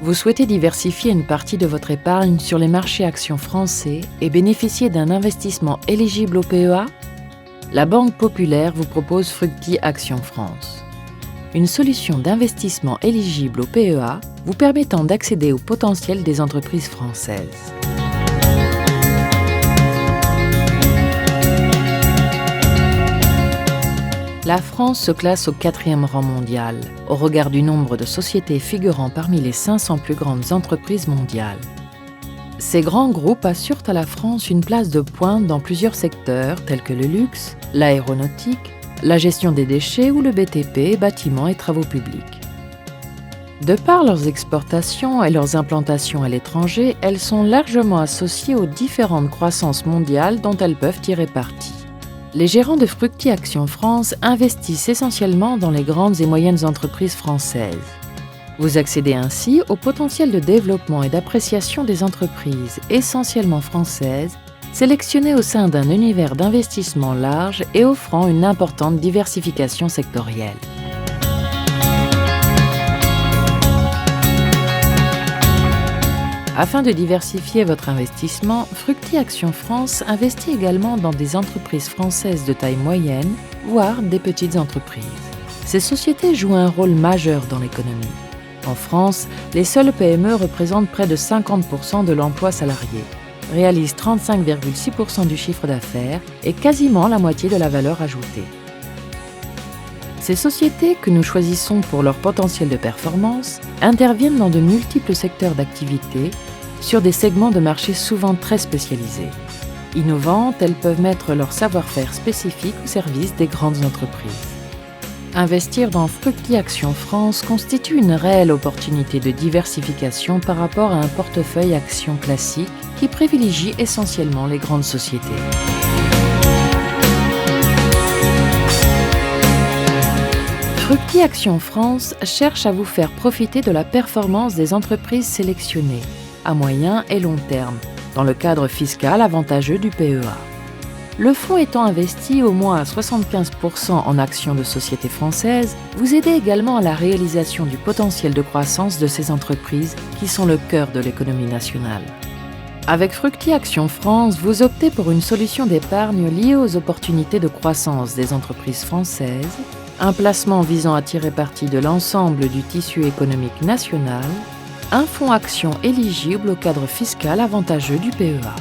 Vous souhaitez diversifier une partie de votre épargne sur les marchés actions français et bénéficier d'un investissement éligible au PEA? La Banque Populaire vous propose Fructi Action France. Une solution d'investissement éligible au PEA vous permettant d'accéder au potentiel des entreprises françaises. La France se classe au 4e rang mondial, au regard du nombre de sociétés figurant parmi les 500 plus grandes entreprises mondiales. Ces grands groupes assurent à la France une place de pointe dans plusieurs secteurs tels que le luxe, l'aéronautique, la gestion des déchets ou le BTP, bâtiments et travaux publics. De par leurs exportations et leurs implantations à l'étranger, elles sont largement associées aux différentes croissances mondiales dont elles peuvent tirer parti. Les gérants de Fructi Action France investissent essentiellement dans les grandes et moyennes entreprises françaises. Vous accédez ainsi au potentiel de développement et d'appréciation des entreprises, essentiellement françaises, sélectionnées au sein d'un univers d'investissement large et offrant une importante diversification sectorielle. Afin de diversifier votre investissement, Fructi Action France investit également dans des entreprises françaises de taille moyenne, voire des petites entreprises. Ces sociétés jouent un rôle majeur dans l'économie. En France, les seules PME représentent près de 50% de l'emploi salarié, réalisent 35,6% du chiffre d'affaires et quasiment la moitié de la valeur ajoutée. Ces sociétés, que nous choisissons pour leur potentiel de performance, interviennent dans de multiples secteurs d'activité, sur des segments de marché souvent très spécialisés. Innovantes, elles peuvent mettre leur savoir-faire spécifique au service des grandes entreprises. Investir dans Fructi Action France constitue une réelle opportunité de diversification par rapport à un portefeuille actions classique qui privilégie essentiellement les grandes sociétés. Fructi Action France cherche à vous faire profiter de la performance des entreprises sélectionnées, à moyen et long terme, dans le cadre fiscal avantageux du PEA. Le fonds étant investi au moins à 75% en actions de sociétés françaises, vous aidez également à la réalisation du potentiel de croissance de ces entreprises qui sont le cœur de l'économie nationale. Avec Fructi Action France, vous optez pour une solution d'épargne liée aux opportunités de croissance des entreprises françaises, un placement visant à tirer parti de l'ensemble du tissu économique national, un fonds action éligible au cadre fiscal avantageux du PEA.